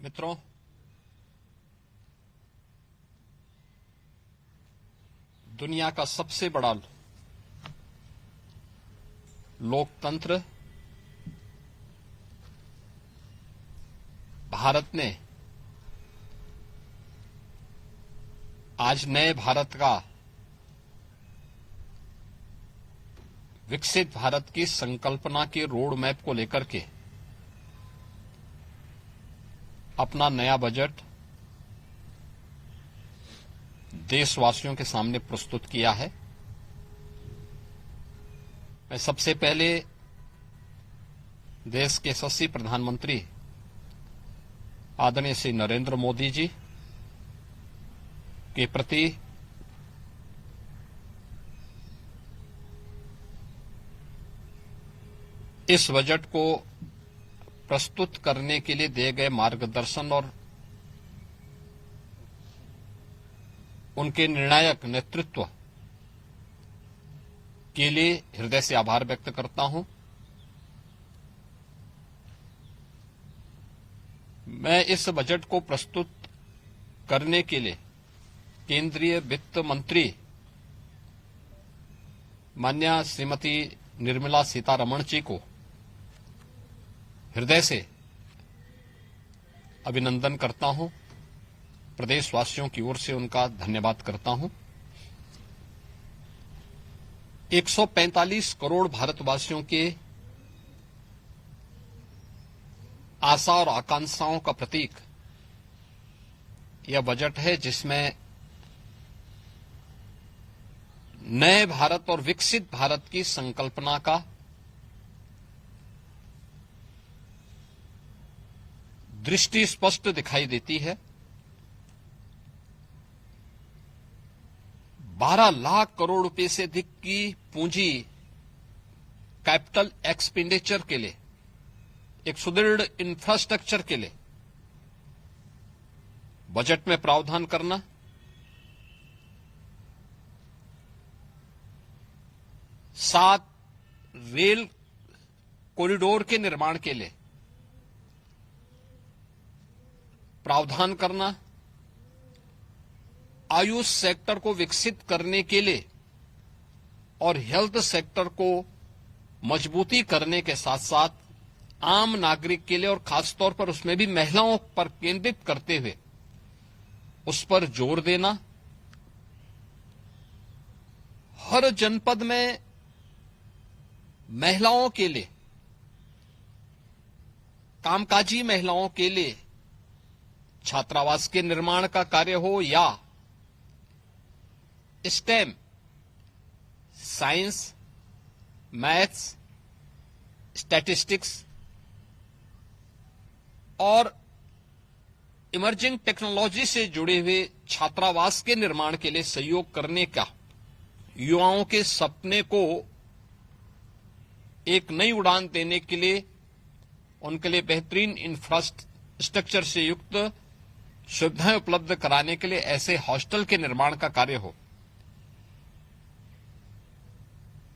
मित्रों, दुनिया का सबसे बड़ा लोकतंत्र भारत ने आज नए भारत का, विकसित भारत की संकल्पना के रोड मैप को लेकर के अपना नया बजट देशवासियों के सामने प्रस्तुत किया है। मैं सबसे पहले देश के यशस्वी प्रधानमंत्री आदरणीय श्री नरेंद्र मोदी जी के प्रति इस बजट को प्रस्तुत करने के लिए दिए गए मार्गदर्शन और उनके निर्णायक नेतृत्व के लिए हृदय से आभार व्यक्त करता हूं। मैं इस बजट को प्रस्तुत करने के लिए केंद्रीय वित्त मंत्री माननीय श्रीमती निर्मला सीतारमण जी को हृदय से अभिनंदन करता हूं, प्रदेशवासियों की ओर से उनका धन्यवाद करता हूं। 145 करोड़ भारतवासियों के आशा और आकांक्षाओं का प्रतीक यह बजट है, जिसमें नए भारत और विकसित भारत की संकल्पना का दृष्टि स्पष्ट दिखाई देती है। 12 लाख करोड़ रुपए से अधिक की पूंजी कैपिटल एक्सपेंडिचर के लिए, एक सुदृढ़ इंफ्रास्ट्रक्चर के लिए बजट में प्रावधान करना, सात रेल कॉरिडोर के निर्माण के लिए प्रावधान करना, आयुष सेक्टर को विकसित करने के लिए और हेल्थ सेक्टर को मजबूती करने के साथ साथ आम नागरिक के लिए और खासतौर पर उसमें भी महिलाओं पर केंद्रित करते हुए उस पर जोर देना, हर जनपद में महिलाओं के लिए, कामकाजी महिलाओं के लिए छात्रावास के निर्माण का कार्य हो या स्टेम, साइंस, मैथ्स, स्टैटिस्टिक्स और इमर्जिंग टेक्नोलॉजी से जुड़े हुए छात्रावास के निर्माण के लिए सहयोग करने का, युवाओं के सपने को एक नई उड़ान देने के लिए उनके लिए बेहतरीन इंफ्रास्ट्रक्चर से युक्त सुविधाएं उपलब्ध कराने के लिए ऐसे हॉस्टल के निर्माण का कार्य हो,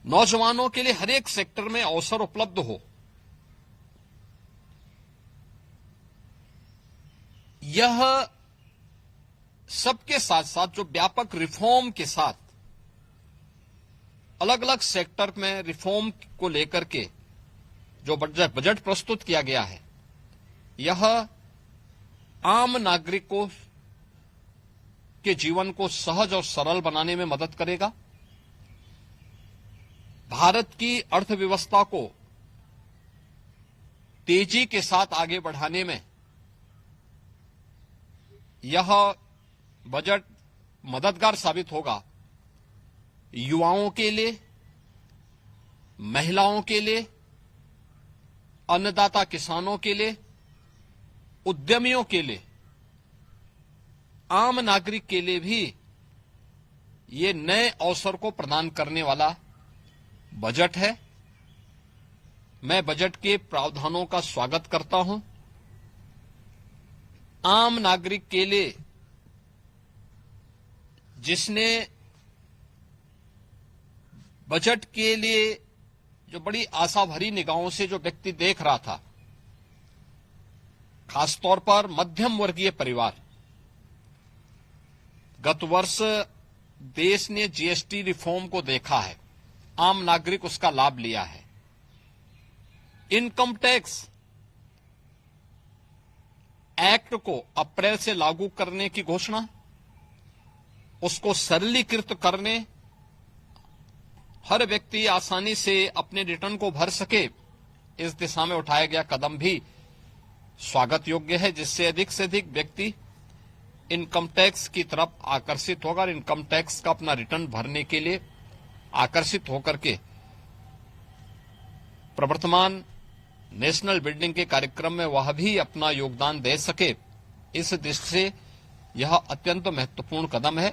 नौजवानों के लिए हर एक सेक्टर में अवसर उपलब्ध हो, यह सबके साथ साथ जो व्यापक रिफॉर्म के साथ अलग अलग सेक्टर में रिफॉर्म को लेकर के जो बजट प्रस्तुत किया गया है, यह आम नागरिकों के जीवन को सहज और सरल बनाने में मदद करेगा, भारत की अर्थव्यवस्था को तेजी के साथ आगे बढ़ाने में यह बजट मददगार साबित होगा। युवाओं के लिए, महिलाओं के लिए, अन्नदाता किसानों के लिए, उद्यमियों के लिए, आम नागरिक के लिए भी ये नए अवसर को प्रदान करने वाला बजट है। मैं बजट के प्रावधानों का स्वागत करता हूं। आम नागरिक के लिए, जिसने बजट के लिए जो बड़ी आशा भरी निगाहों से जो व्यक्ति देख रहा था, खासतौर पर मध्यम वर्गीय परिवार। गत वर्ष देश ने जीएसटी रिफॉर्म को देखा है, आम नागरिक उसका लाभ लिया है। इनकम टैक्स एक्ट को अप्रैल से लागू करने की घोषणा, उसको सरलीकृत करने, हर व्यक्ति आसानी से अपने रिटर्न को भर सके, इस दिशा में उठाया गया कदम भी स्वागत योग्य है, जिससे अधिक से अधिक व्यक्ति इनकम टैक्स की तरफ आकर्षित होगा और इनकम टैक्स का अपना रिटर्न भरने के लिए आकर्षित होकर के प्रवर्तमान नेशनल बिल्डिंग के कार्यक्रम में वह भी अपना योगदान दे सके। इस दृष्टि से यह अत्यंत महत्वपूर्ण कदम है।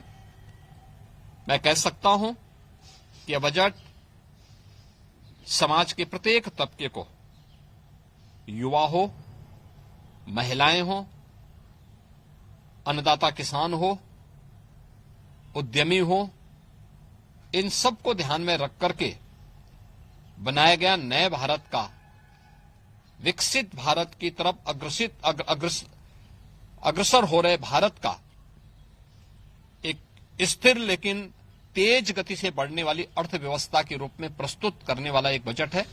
मैं कह सकता हूं कि यह बजट समाज के प्रत्येक तबके को, युवा हो, महिलाएं हो, अन्नदाता किसान हो, उद्यमी हो, इन सबको ध्यान में रख करके बनाया गया नए भारत का, विकसित भारत की तरफ अग्रसर हो रहे भारत का एक स्थिर लेकिन तेज गति से बढ़ने वाली अर्थव्यवस्था के रूप में प्रस्तुत करने वाला एक बजट है।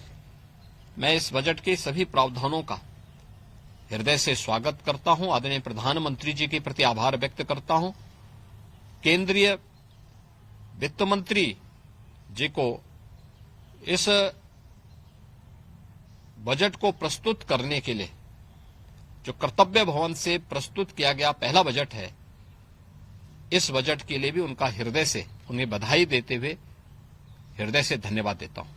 मैं इस बजट के सभी प्रावधानों का हृदय से स्वागत करता हूं। आदरणीय प्रधानमंत्री जी के प्रति आभार व्यक्त करता हूं। केंद्रीय वित्त मंत्री जी को इस बजट को प्रस्तुत करने के लिए, जो कर्तव्य भवन से प्रस्तुत किया गया पहला बजट है, इस बजट के लिए भी उनका हृदय से उन्हें बधाई देते हुए हृदय से धन्यवाद देता हूं।